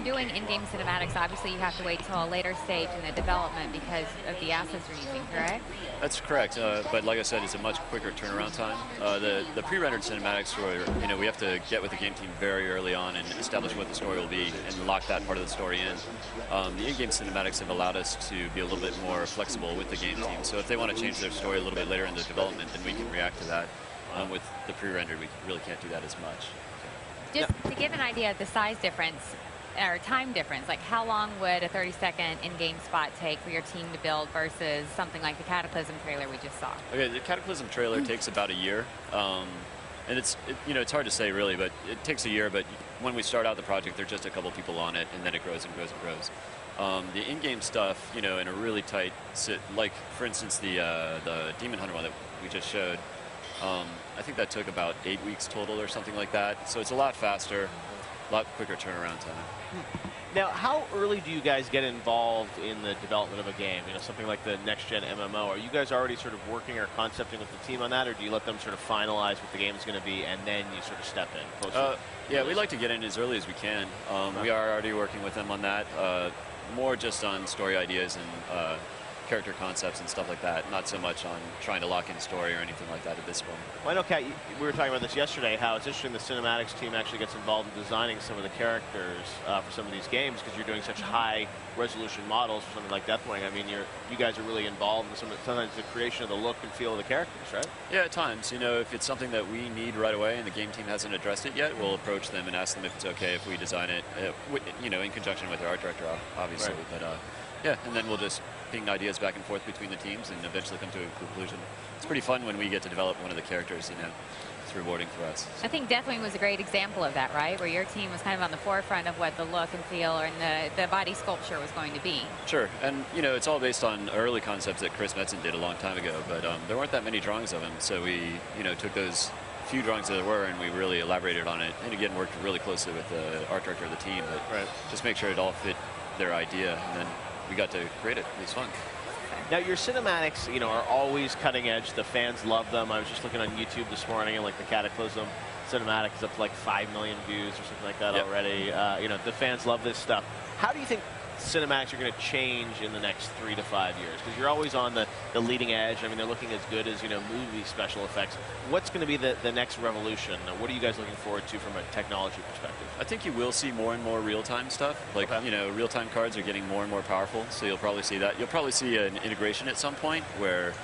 you're doing in-game cinematics, obviously you have to wait till a later stage in the development because of the assets you're using, correct? That's correct, but like I said, it's a much quicker turnaround time. The pre-rendered cinematics, where we have to get with the game team very early on and establish what the story will be and lock that part of the story in. The in-game cinematics have allowed us to be a little bit more flexible with the game team. So if they want to change their story a little bit later in the development, then we can react to that. With the pre-rendered, we really can't do that as much. Just to give an idea of the size difference, or time difference, like how long would a 30-second in-game spot take for your team to build versus something like the Cataclysm trailer we just saw? Okay, the Cataclysm trailer takes about a year. And it's hard to say really, but it takes a year. But when we start out the project, there's just a couple people on it, and then it grows and grows and grows. The in-game stuff, in a really tight, like for instance the Demon Hunter one that we just showed, I think that took about 8 weeks total or something like that. So it's a lot faster, a lot quicker turnaround time. Now, how early do you guys get involved in the development of a game? Something like the next-gen MMO. Are you guys already sort of working or concepting with the team on that, or do you let them sort of finalize what the game is going to be, and then you sort of step in? Yeah, we like to get in as early as we can. We are already working with them on that, more just on story ideas and character concepts and stuff like that, not so much on trying to lock in story or anything like that at this point. Well, I know, Kat, we were talking about this yesterday, how it's interesting the cinematics team actually gets involved in designing some of the characters for some of these games, because you're doing such high resolution models for something like Deathwing. I mean, you guys are really involved in sometimes the creation of the look and feel of the characters, right? Yeah, at times. If it's something that we need right away and the game team hasn't addressed it yet, we'll approach them and ask them if it's okay if we design it, in conjunction with their art director, obviously. Right. But yeah, and then we'll just ping ideas back and forth between the teams and eventually come to a conclusion. It's pretty fun when we get to develop one of the characters, it's rewarding for us. I think Deathwing was a great example of that, right? Where your team was kind of on the forefront of what the look and feel and the body sculpture was going to be. Sure, and it's all based on early concepts that Chris Metzen did a long time ago, but there weren't that many drawings of him, so we took those few drawings that there were and we really elaborated on it, and again worked really closely with the art director of the team, but just make sure it all fit their idea, and then we got to create it. It was fun. Now, your cinematics, are always cutting edge. The fans love them. I was just looking on YouTube this morning, and like the Cataclysm cinematic is up to like 5 million views or something like that already. The fans love this stuff. How do you think cinematics are going to change in the next 3 to 5 years? Because you're always on the leading edge. I mean, they're looking as good as, movie special effects. What's going to be the next revolution? What are you guys looking forward to from a technology perspective? I think you will see more and more real-time stuff. Like, real-time cards are getting more and more powerful, so you'll probably see that. You'll probably see an integration at some point where,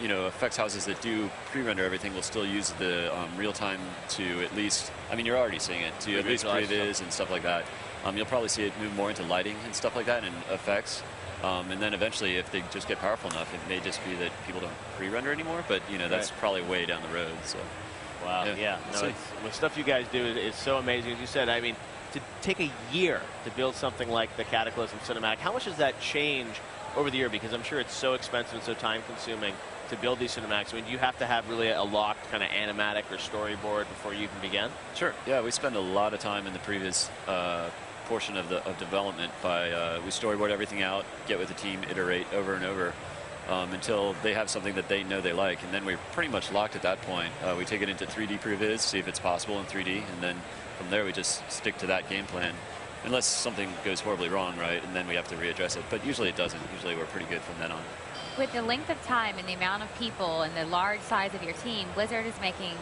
effects houses that do pre-render everything will still use the real-time to at least, you're already seeing it, to at least previs and stuff like that. You'll probably see it move more into lighting and stuff like that and effects. And then eventually, if they just get powerful enough, it may just be that people don't pre-render anymore, but, that's probably way down the road. So. Wow, yeah. No, the stuff you guys do is so amazing. As you said, to take a year to build something like the Cataclysm cinematic, how much does that change over the year? Because I'm sure it's so expensive and so time-consuming to build these cinematics. Do you have to have really a locked kind of animatic or storyboard before you can begin? Sure. Yeah, we spend a lot of time in the previous portion of development by we storyboard everything out, get with the team, iterate over and over until they have something that they know they like, and then we're pretty much locked at that point. We take it into 3D previs, see if it's possible in 3D, and then from there we just stick to that game plan, unless something goes horribly wrong, right? And then we have to readdress it. But usually it doesn't. Usually we're pretty good from then on. With the length of time and the amount of people and the large size of your team, Blizzard is making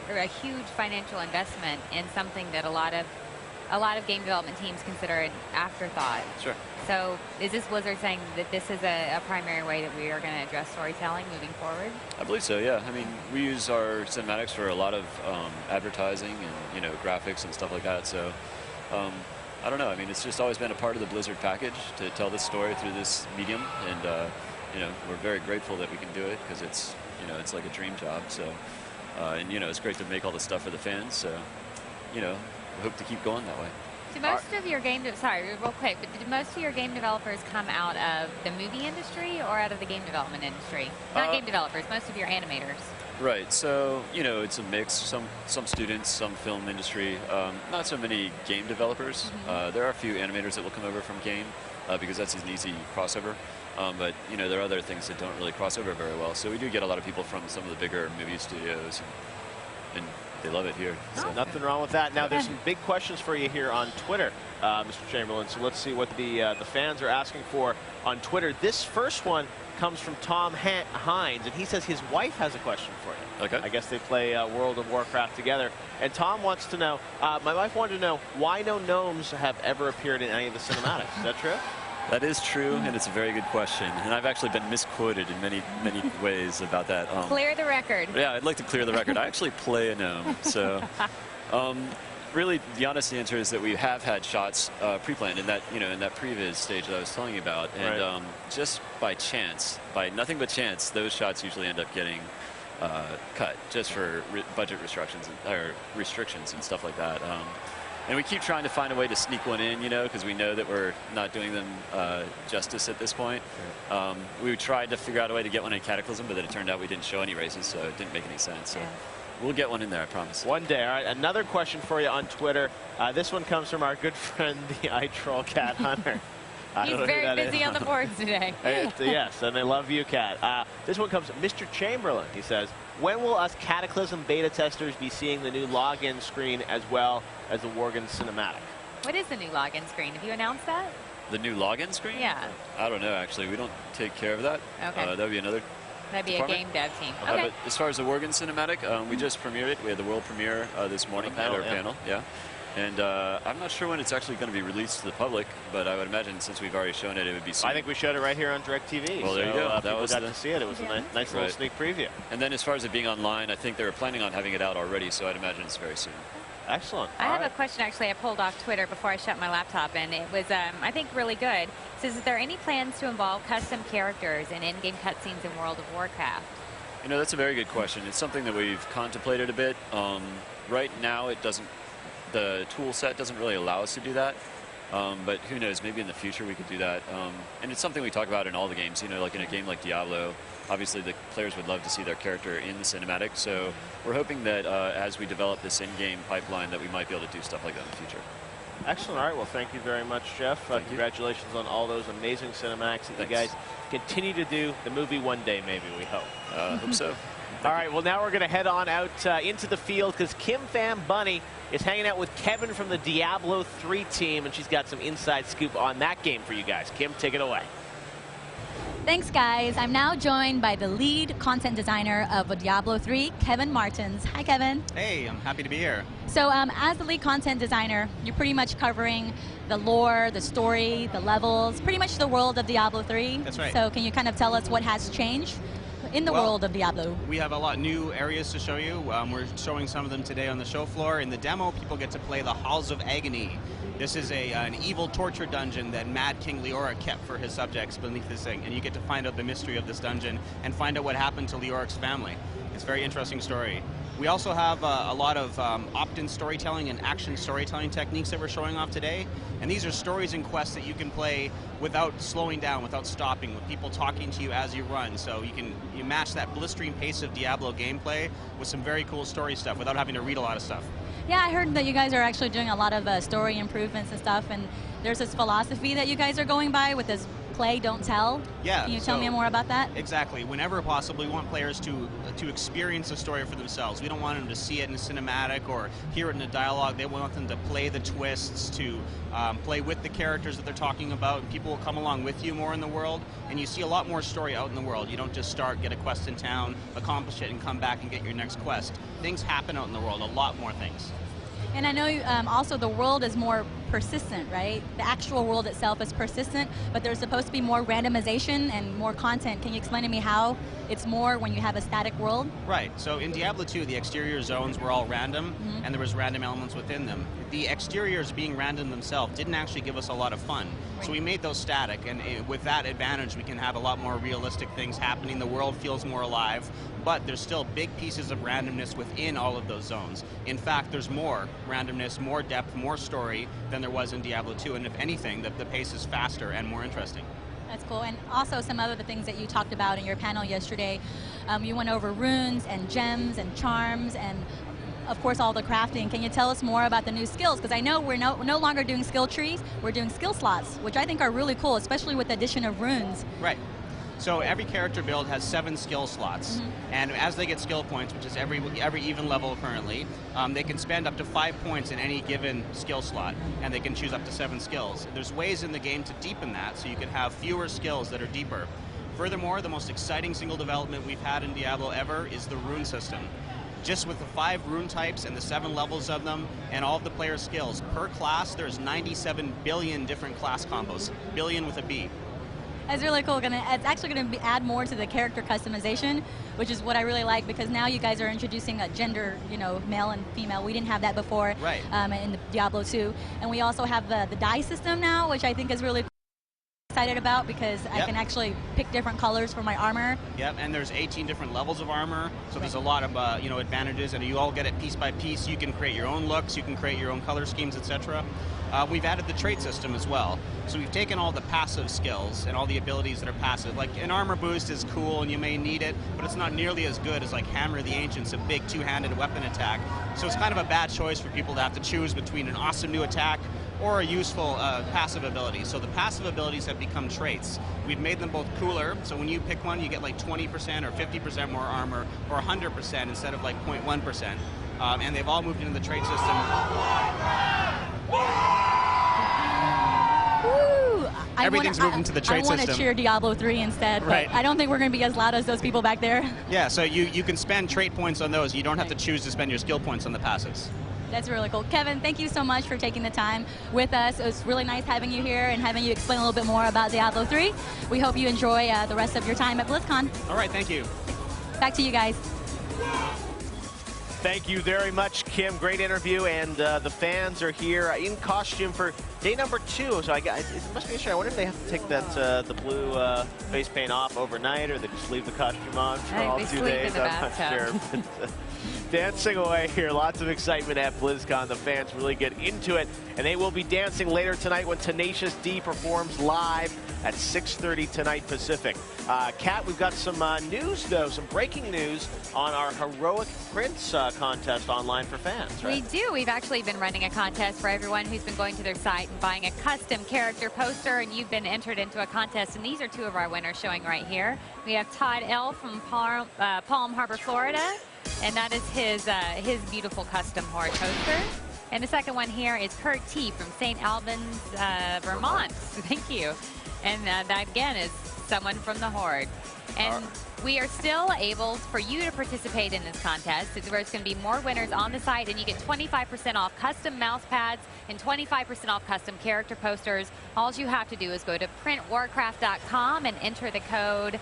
a huge financial investment in something that a lot of game development teams consider an afterthought. Sure. So is this Blizzard saying that this is a primary way that we are going to address storytelling moving forward? I believe so, yeah. We use our cinematics for a lot of advertising and, graphics and stuff like that. So, I don't know. It's just always been a part of the Blizzard package to tell this story through this medium. And, we're very grateful that we can do it because it's, it's like a dream job. So, and, it's great to make all the stuff for the fans. So, we hope to keep going that way. Do most of your game, sorry, real quick, but do most of your game developers come out of the movie industry or out of the game development industry? Not game developers, most of your animators. Right. So, it's a mix. Some students, some film industry. Not so many game developers. There are a few animators that will come over from game because that's an easy crossover. But, there are other things that don't really cross over very well. So we do get a lot of people from some of the bigger movie studios and they love it here. So. Nothing wrong with that. Now, there's some big questions for you here on Twitter, Mr. Chamberlain. So let's see what the fans are asking for on Twitter. This first one comes from Tom Hines, and he says his wife has a question for you. Okay. I guess they play World of Warcraft together. And Tom wants to know, my wife wanted to know why no gnomes have ever appeared in any of the cinematics. Is that true? That is true, and it's a very good question. And I've actually been misquoted in many ways about that. Clear the record. Yeah, I'd like to clear the record. I actually play a gnome, so really the honest answer is that we have had shots pre-planned in that in that previs stage that I was telling you about, and just by chance, by nothing but chance, those shots usually end up getting cut just for budget restrictions and stuff like that. And we keep trying to find a way to sneak one in, because we know that we're not doing them justice at this point. We tried to figure out a way to get one in Cataclysm, but then it turned out we didn't show any races, so it didn't make any sense. So we'll get one in there, I promise. One day. All right, another question for you on Twitter. This one comes from our good friend, the iTroll Cat Hunter. He's very busy on the boards today. Yes, and they love you, Cat. This one comes from Mr. Chamberlain. He says, when will us Cataclysm beta testers be seeing the new login screen as well as the Worgen cinematic? What is the new login screen? Have you announced that? The new login screen? Yeah. I don't know, actually. We don't take care of that. Okay. That would be another That'd be department. a game dev team. Okay. Okay. But as far as the Worgen cinematic, we just premiered it. We had the world premiere this morning at our panel. Yeah. And I'm not sure when it's actually going to be released to the public, but I would imagine since we've already shown it, it would be soon. I think we showed it right here on DirecTV. Well, there you go. That was got to see it. It was a nice little sneak preview. And then as far as it being online, I think they were planning on having it out already, so I'd imagine it's very soon. Excellent. I have a question, actually, I pulled off Twitter before I shut my laptop, and it was, I think, really good. It says, is there any plans to involve custom characters in in-game cutscenes in World of Warcraft? That's a very good question. It's something that we've contemplated a bit. Right now, it doesn't. The tool set doesn't really allow us to do that, but who knows, maybe in the future we could do that. And it's something we talk about in all the games, like in a game like Diablo, obviously the players would love to see their character in the cinematic, so we're hoping that as we develop this in-game pipeline that we might be able to do stuff like that in the future. Excellent. All right, well, thank you very much, Jeff. Congratulations on all those amazing cinematics that you guys continue to do. The movie one day, maybe, we hope. Hope so. All right, well, now we're going to head on out into the field because Kim Pham Bunny is hanging out with Kevin from the Diablo 3 team, and she's got some inside scoop on that game for you guys. Kim, take it away. Thanks, guys. I'm now joined by the lead content designer of Diablo 3, Kevin Martins. Hi, Kevin. Hey, I'm happy to be here. So as the lead content designer, you're pretty much covering the lore, the story, the levels, pretty much the world of Diablo 3. That's right. So can you kind of tell us what has changed in the world of Diablo? We have a lot of new areas to show you. We're showing some of them today on the show floor. In the demo, people get to play the Halls of Agony. This is an evil torture dungeon that Mad King Leoric kept for his subjects beneath this thing, and you get to find out the mystery of this dungeon and find out what happened to Leoric's family. It's a very interesting story. We also have a lot of opt-in storytelling and action storytelling techniques that we're showing off today, and these are stories and quests that you can play without slowing down, without stopping, with people talking to you as you run. So you match that blistering pace of Diablo gameplay with some very cool story stuff without having to read a lot of stuff. Yeah, I heard that you guys are actually doing a lot of story improvements and stuff, and there's this philosophy that you guys are going by with this play, don't tell. Yeah. Can you tell me more about that? Exactly. Whenever possible, we want players to experience the story for themselves. We don't want them to see it in a cinematic or hear it in a dialogue. They want them to play the twists, to play with the characters that they're talking about. And people will come along with you more in the world, and you see a lot more story out in the world. You don't just start, get a quest in town, accomplish it, and come back and get your next quest. Things happen out in the world, a lot more things. And I know also the world is more persistent, right? The actual world itself is persistent, but there's supposed to be more randomization and more content. Can you explain to me how it's more when you have a static world? Right. So in Diablo 2, the exterior zones were all random, and there was random elements within them. The exteriors being random themselves didn't actually give us a lot of fun. Right. So we made those static, and with that advantage, we can have a lot more realistic things happening. The world feels more alive, but there's still big pieces of randomness within all of those zones. In fact, there's more randomness, more depth, more story than there was in Diablo 2, and if anything, the pace is faster and more interesting. That's cool. And also some other things that you talked about in your panel yesterday. You went over runes and gems and charms and, of course, all the crafting. Can you tell us more about the new skills? Because I know we're no longer doing skill trees, we're doing skill slots, which I think are really cool, especially with the addition of runes. Right. So every character build has 7 skill slots, and as they get skill points, which is every even level currently, they can spend up to 5 points in any given skill slot, and they can choose up to 7 skills. There's ways in the game to deepen that, so you can have fewer skills that are deeper. Furthermore, the most exciting single development we've had in Diablo ever is the rune system. Just with the 5 rune types and the 7 levels of them and all of the player skills, per class there's 97 billion different class combos, billion with a B. That's really cool. It's actually going to add more to the character customization, which is what I really like, because now you guys are introducing a gender, male and female. We didn't have that before in the Diablo 2. And we also have the die system now, which I think is really excited about, because I can actually pick different colors for my armor. Yep, and there's 18 different levels of armor, so there's a lot of advantages, and you all get it piece by piece. You can create your own looks, you can create your own color schemes, etc. We've added the trait system as well. So we've taken all the passive skills and all the abilities that are passive. Like an armor boost is cool and you may need it, but it's not nearly as good as like Hammer of the Ancients, a big two-handed weapon attack. So it's kind of a bad choice for people to have to choose between an awesome new attack or a useful passive ability. So the passive abilities have become traits. We've made them both cooler, so when you pick one, you get like 20% or 50% more armor, or 100% instead of like 0.1%. And they've all moved into the trait system. Everything's moved into the trait system. I want to cheer Diablo 3 instead, but I don't think we're going to be as loud as those people back there. Yeah, so you can spend trait points on those. You don't have to choose to spend your skill points on the passives. That's really cool. Kevin, thank you so much for taking the time with us. It was really nice having you here and having you explain a little bit more about Diablo 3. We hope you enjoy the rest of your time at BlizzCon. All right, thank you. Back to you guys. Thank you very much, Kim. Great interview, and the fans are here in costume for day number 2. So it must be a show. I wonder if they have to take that the blue face paint off overnight, or they just leave the costume on for all 2 days. I'm not sure. But, dancing away here, lots of excitement at BlizzCon. The fans really get into it, and they will be dancing later tonight when Tenacious D performs live at 6:30 tonight Pacific. Kat, we've got some news, though, some breaking news on our Heroic Prince contest online for fans, right? We do. We've actually been running a contest for everyone who's been going to their site and buying a custom character poster, and you've been entered into a contest, and these are 2 of our winners showing right here. We have Todd L. from Palm Harbor, Florida, and that is his beautiful custom Horde poster. And the second one here is Kurt T. from St. Albans, Vermont. Thank you. And that, again, is someone from the Horde. And we are still able for you to participate in this contest. There's going to be more winners on the site, and you get 25% off custom mouse pads and 25% off custom character posters. All you have to do is go to printwarcraft.com and enter the code.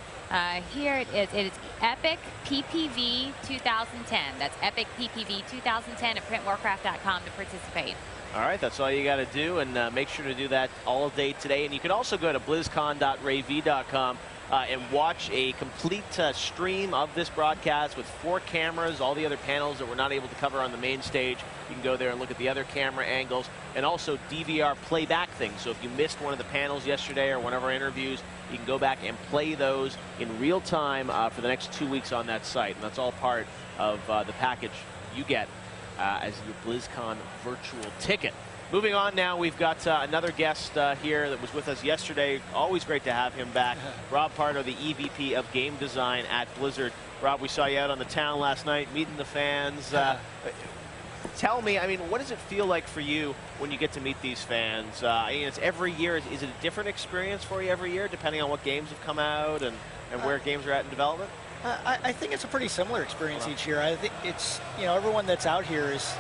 Here it is. It is Epic PPV 2010. That's Epic PPV 2010 at printwarcraft.com to participate. All right, that's all you got to do, and make sure to do that all day today. And you can also go to blizzcon.ravv.com and watch a complete stream of this broadcast with 4 cameras, all the other panels that we're not able to cover on the main stage. You can go there and look at the other camera angles, and also DVR playback things. So if you missed one of the panels yesterday or one of our interviews, you can go back and play those in real time for the next 2 weeks on that site. And that's all part of the package you get as your BlizzCon virtual ticket. Moving on now, we've got another guest here that was with us yesterday. Always great to have him back. Rob Pardo, the EVP of Game Design at Blizzard. Rob, we saw you out on the town last night, meeting the fans. Tell me, I mean, what does it feel like for you when you get to meet these fans? It's every year. Is it a different experience for you every year, depending on what games have come out and where games are at in development? I think it's a pretty similar experience each year. I think it's, everyone that's out here is,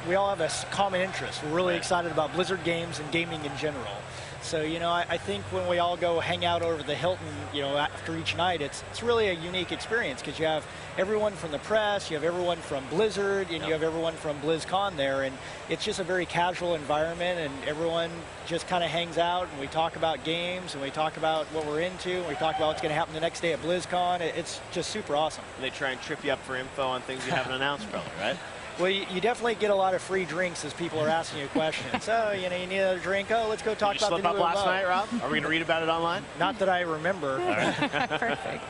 we all have a common interest. We're really excited about Blizzard games and gaming in general. So, I think when we all go hang out over the Hilton, after each night, it's really a unique experience, because you have everyone from the press, you have everyone from Blizzard, and you have everyone from BlizzCon there, and it's just a very casual environment, and everyone just kind of hangs out, and we talk about games, and we talk about what we're into, and we talk about what's going to happen the next day at BlizzCon. It's just super awesome. And they try and trip you up for info on things you haven't announced, probably, right? Well, you definitely get a lot of free drinks as people are asking you questions. So, you need another drink? Oh, let's go talk about the new slip up last night, Rob? Are we going to read about it online? Not that I remember. All right. Perfect.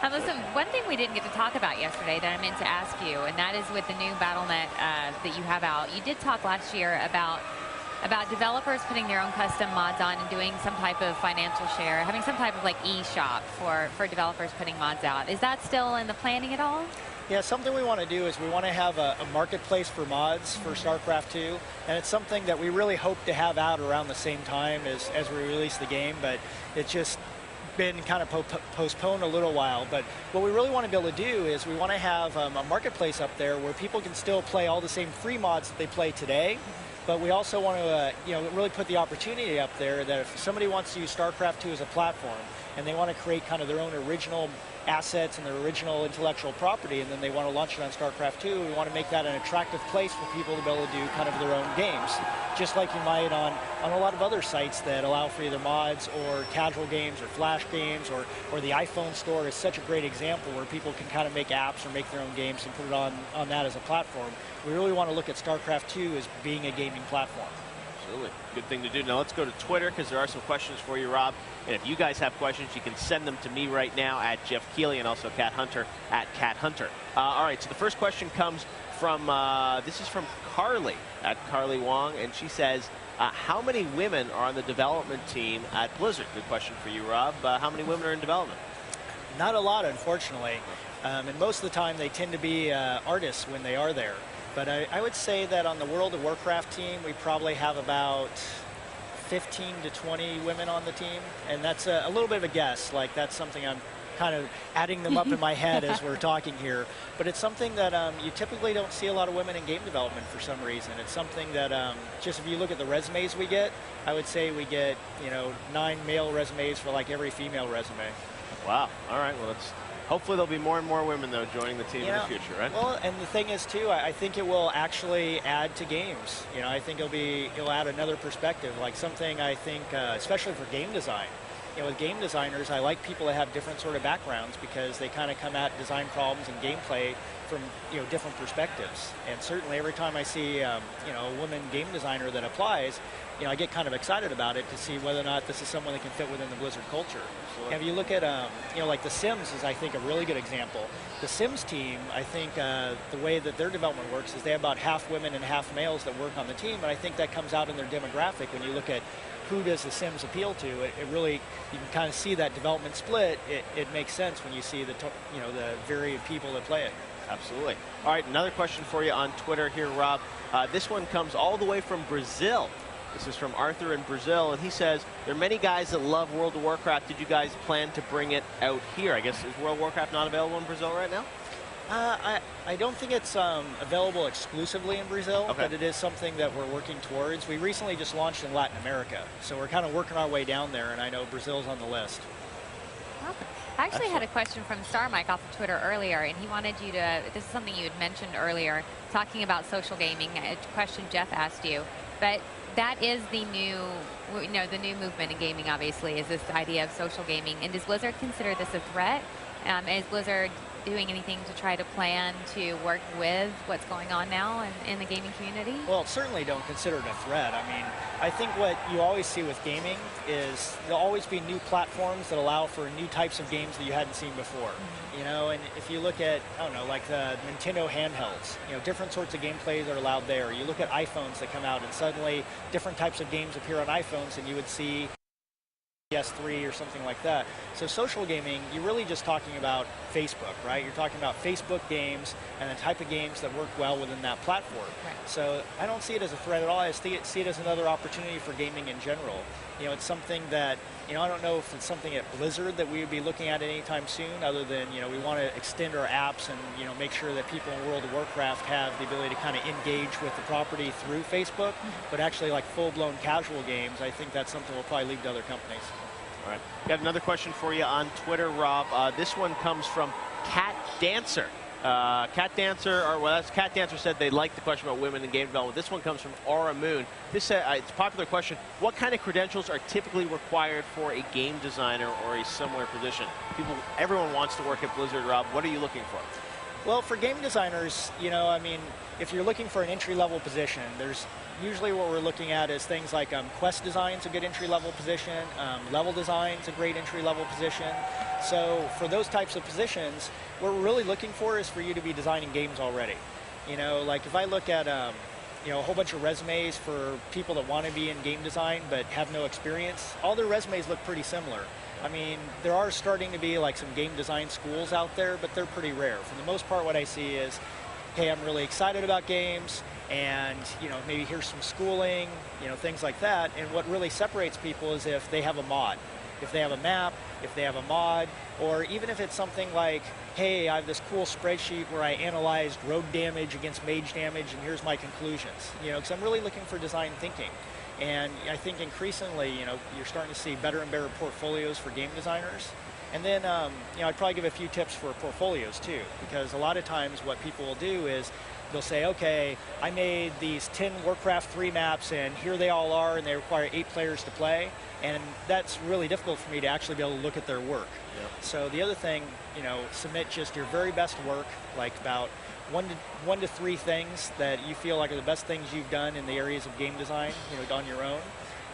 Listen, one thing we didn't get to talk about yesterday that I meant to ask you, and that is with the new BattleNet that you have out. You did talk last year about about developers putting their own custom mods on and doing some type of financial share, having some type of like e-shop for developers putting mods out. Is that still in the planning at all? Yeah, something we want to do is we want to have a marketplace for mods for StarCraft 2, and it's something that we really hope to have out around the same time as we release the game, but it's just been kind of postponed a little while. But what we really want to be able to do is we want to have a marketplace up there where people can still play all the same free mods that they play today, but we also want to really put the opportunity up there that if somebody wants to use StarCraft 2 as a platform and they want to create kind of their own original assets and their original intellectual property, and then they want to launch it on StarCraft 2, we want to make that an attractive place for people to be able to do kind of their own games, just like you might on a lot of other sites that allow for either mods or casual games or flash games, or the iPhone store is such a great example where people can kind of make apps or make their own games and put it on that as a platform. We really want to look at StarCraft 2 as being a gaming platform. Absolutely. Good thing to do. Now let's go to Twitter because there are some questions for you, Rob. And if you guys have questions, you can send them to me right now at Jeff Keighley and also Cat Hunter at Cat Hunter. All right, so the first question comes from, this is from Carly at Carly Wong, and she says, how many women are on the development team at Blizzard? Good question for you, Rob. How many women are in development? Not a lot, unfortunately. And most of the time they tend to be artists when they are there. But I would say that on the World of Warcraft team, we probably have about 15 to 20 women on the team. And that's a little bit of a guess. Like, that's something I'm kind of adding them up in my head as we're talking here. But it's something that you typically don't see a lot of women in game development for some reason. It's something that just if you look at the resumes we get, I would say we get 9 male resumes for like every female resume. Wow. All right. Well, hopefully there'll be more and more women, though, joining the team in the future, right? Well, and the thing is, too, I think it will actually add to games. I think it'll add another perspective, like something I think, especially for game design. With game designers, I like people that have different sort of backgrounds because they kind of come at design problems and gameplay from different perspectives. And certainly every time I see a woman game designer that applies, I get kind of excited about it to see whether or not this is someone that can fit within the Blizzard culture. And if you look at like The Sims is, I think, a really good example. The Sims team, I think the way that their development works is they have about half women and half males that work on the team, and I think that comes out in their demographic when you look at who does The Sims appeal to. It really, you can kind of see that development split. It makes sense when you see the varied people that play it. Absolutely. All right, another question for you on Twitter here, Rob. This one comes all the way from Brazil. This is from Arthur in Brazil, and he says, there are many guys that love World of Warcraft. Did you guys plan to bring it out here? I guess, is World of Warcraft not available in Brazil right now? I don't think it's available exclusively in Brazil, but it is something that we're working towards. We recently just launched in Latin America, so we're kind of working our way down there, and I know Brazil's on the list. I actually had a question from Star Mike off of Twitter earlier, and he wanted you to, this is something you had mentioned earlier, talking about social gaming, a question Jeff asked you, but that is the new, the new movement in gaming, obviously, is this idea of social gaming. And does Blizzard consider this a threat? Is Blizzard doing anything to try to plan to work with what's going on now in the gaming community? Well, certainly don't consider it a threat. I mean, I think what you always see with gaming is there'll always be new platforms that allow for new types of games that you hadn't seen before. And if you look at, I don't know, like the Nintendo handhelds, different sorts of gameplays are allowed there. You look at iPhones that come out and suddenly different types of games appear on iPhones and you would see PS3 or something like that. So social gaming, you're really just talking about Facebook, right? You're talking about Facebook games and the type of games that work well within that platform. Right. So I don't see it as a threat at all. I see it as another opportunity for gaming in general. It's something that, I don't know if it's something at Blizzard that we would be looking at anytime soon, other than, we want to extend our apps and, make sure that people in World of Warcraft have the ability to kind of engage with the property through Facebook, but actually like full-blown casual games, I think that's something we'll probably leave to other companies. All right. Got another question for you on Twitter, Rob. This one comes from Cat Dancer. Cat Dancer said they liked the question about women in game development. This one comes from Aura Moon. This it's a popular question. What kind of credentials are typically required for a game designer or a similar position? Everyone wants to work at Blizzard, Rob. What are you looking for? Well, for game designers, if you're looking for an entry-level position, there's usually what we're looking at is things like quest design's a good entry-level position, level design's a great entry-level position. So for those types of positions, what we're really looking for is for you to be designing games already. Like if I look at you know, a whole bunch of resumes for people that want to be in game design but have no experience. All their resumes look pretty similar. I mean, there are starting to be like some game design schools out there, but they're pretty rare. For the most part, what I see is, hey, I'm really excited about games, and you know, maybe here's some schooling, you know, things like that. And what really separates people is if they have a mod, if they have a map, if they have a mod, or even if it's something like, hey, I have this cool spreadsheet where I analyzed rogue damage against mage damage, and here's my conclusions. You know, because I'm really looking for design thinking. And I think increasingly, you know, you're starting to see better and better portfolios for game designers. And then, you know, I'd probably give a few tips for portfolios too, because a lot of times what people will do is they'll say, okay, I made these 10 Warcraft 3 maps, and here they all are, and they require 8 players to play. And that's really difficult for me to actually be able to look at their work. Yep. So the other thing, you know, submit just your very best work, like about one to three things that you feel like are the best things you've done in the areas of game design, you know, on your own.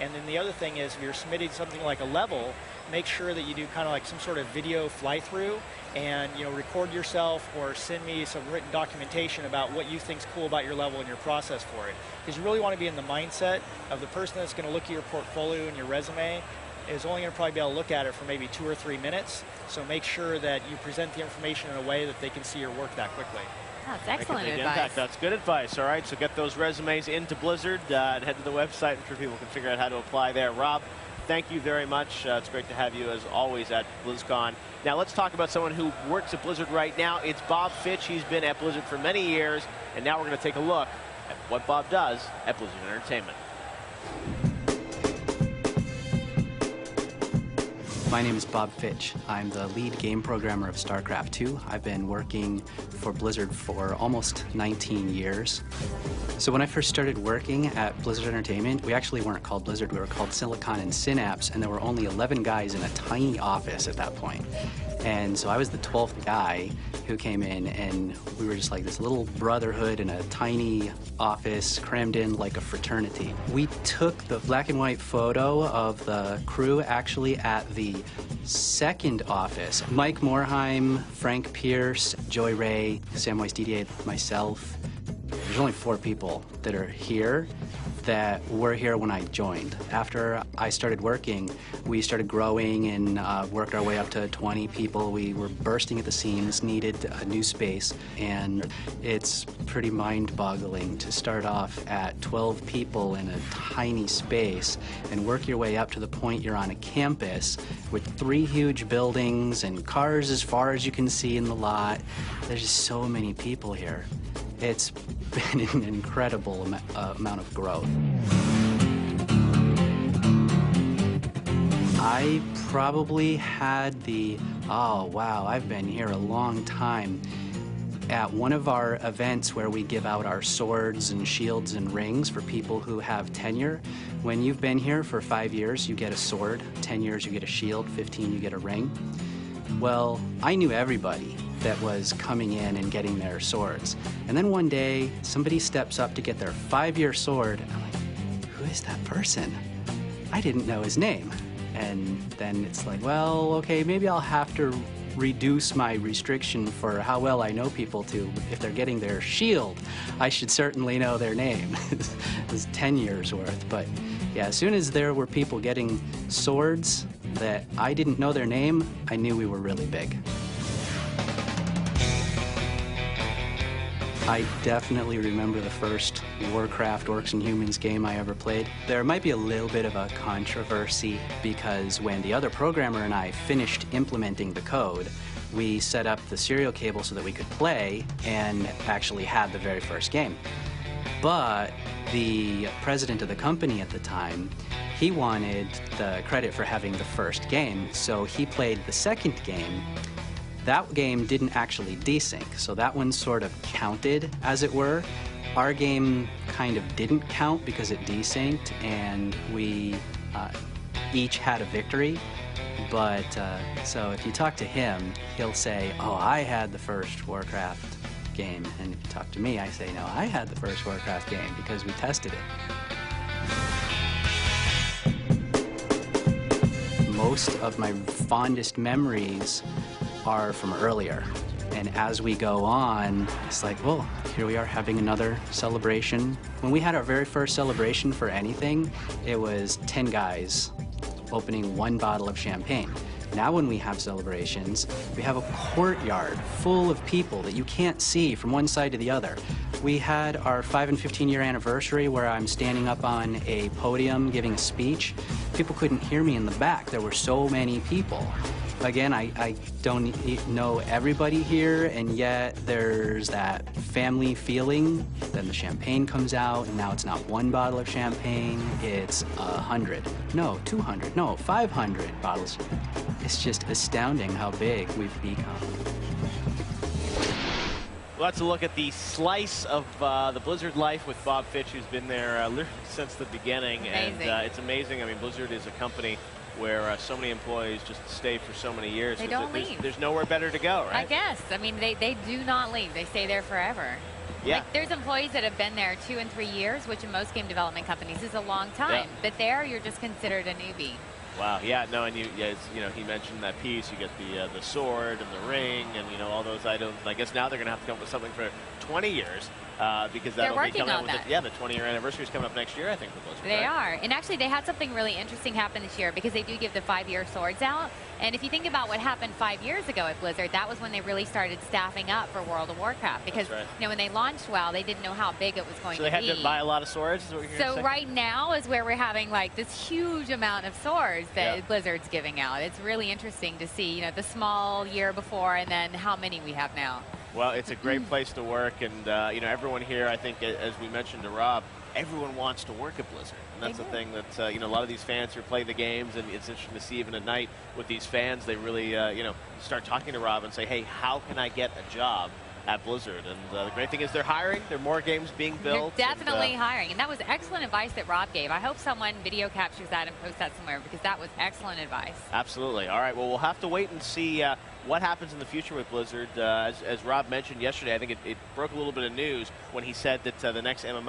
And then the other thing is, if you're submitting something like a level, make sure that you do kind of like some sort of video fly-through, and you know, record yourself or send me some written documentation about what you think's cool about your level and your process for it. Because you really want to be in the mindset of the person that's going to look at your portfolio and your resume is only going to probably be able to look at it for maybe 2 or 3 minutes. So make sure that you present the information in a way that they can see your work that quickly. That's excellent advice. Impact. That's good advice. All right, so get those resumes into Blizzard and head to the website. I'm sure people can figure out how to apply there. Rob, thank you very much. It's great to have you, as always, at BlizzCon. Now, let's talk about someone who works at Blizzard right now. It's Bob Fitch. He's been at Blizzard for many years, and now we're going to take a look at what Bob does at Blizzard Entertainment. My name is Bob Fitch. I'm the lead game programmer of StarCraft 2. I've been working for Blizzard for almost 19 years. So when I first started working at Blizzard Entertainment, we actually weren't called Blizzard, we were called Silicon and Synapse, and there were only 11 guys in a tiny office at that point. And so I was the 12th guy who came in, and we were just like this little brotherhood in a tiny office crammed in like a fraternity. We took the black and white photo of the crew actually at the second office. Mike Morheim, Frank Pierce, Joy Ray, Samwise Didier, myself. There's only 4 people that are here that were here when I joined. After I started working, we started growing and worked our way up to 20 people. We were bursting at the seams, needed a new space, and it's pretty mind-boggling to start off at 12 people in a tiny space and work your way up to the point you're on a campus with 3 huge buildings and cars as far as you can see in the lot. There's just so many people here. It's been an incredible amount of growth. I probably had the, oh wow, I've been here a long time. At one of our events where we give out our swords and shields and rings for people who have tenure, when you've been here for 5 years, you get a sword, 10 years you get a shield, 15 you get a ring. Well, I knew everybody that was coming in and getting their swords. And then one day, somebody steps up to get their 5-year sword. I'm like, who is that person? I didn't know his name. And then it's like, well, okay, maybe I'll have to reduce my restriction for how well I know people to. If they're getting their shield, I should certainly know their name. It's 10 years worth. But yeah, as soon as there were people getting swords that I didn't know their name, I knew we were really big. I definitely remember the first Warcraft Orcs and Humans game I ever played. There might be a little bit of a controversy because when the other programmer and I finished implementing the code, we set up the serial cable so that we could play and actually had the very first game. But the president of the company at the time, he wanted the credit for having the first game, so he played the second game. That game didn't actually desync, so that one sort of counted, as it were. Our game kind of didn't count because it desynced, and we each had a victory. But, so if you talk to him, he'll say, oh, I had the first Warcraft game. And if you talk to me, I say, no, I had the first Warcraft game because we tested it. Most of my fondest memories are from earlier. And as we go on, it's like, well, here we are having another celebration. When we had our very first celebration for anything, it was 10 guys opening 1 bottle of champagne. Now when we have celebrations, we have a courtyard full of people that you can't see from one side to the other. We had our 5 and 15-year anniversary where I'm standing up on a podium giving a speech. People couldn't hear me in the back. There were so many people. Again, I don't know everybody here, and yet there's that family feeling. Then the champagne comes out, and now it's not 1 bottle of champagne, it's 100. No, 200. No, 500 bottles. It's just astounding how big we've become. Let's look at the slice of the Blizzard life with Bob Fitch, who's been there literally since the beginning. Amazing. And it's amazing. I mean, Blizzard is a company where so many employees just stay for so many years. They don't leave. There's nowhere better to go, right? I guess. I mean, they do not leave. They stay there forever. Yeah. Like, there's employees that have been there 2 and 3 years, which in most game development companies is a long time. Yeah. But there, you're just considered a newbie. Wow. Yeah. No. And you know, he mentioned that piece. You get the sword and the ring, and all those items. And I guess now they're going to have to come up with something for 20 years. Because that'll be coming up with that. the 20-year anniversary is coming up next year, I think, for Blizzard. They right? are. And actually, they had something really interesting happen this year because they do give the 5-year swords out. And if you think about what happened 5 years ago at Blizzard, that was when they really started staffing up for World of Warcraft. Because when they launched WoW, they didn't know how big it was going to be. So they had to buy a lot of swords? Is what you're so saying? right now is where we're having like this huge amount of swords that Blizzard's giving out. It's really interesting to see, the small year before and then how many we have now. Well, it's a great place to work, and everyone here, I think, as we mentioned to Rob, everyone wants to work at Blizzard, and that's the thing that a lot of these fans who play the games, and it's interesting to see even at night with these fans, they really start talking to Rob and say, hey, how can I get a job at Blizzard? And the great thing is they're hiring. There are more games being built. They're definitely hiring, and that was excellent advice that Rob gave. I hope someone video captures that and posts that somewhere because that was excellent advice. Absolutely. All right. Well, we'll have to wait and see what happens in the future with Blizzard. As Rob mentioned yesterday, I think it broke a little bit of news when he said that the next MMO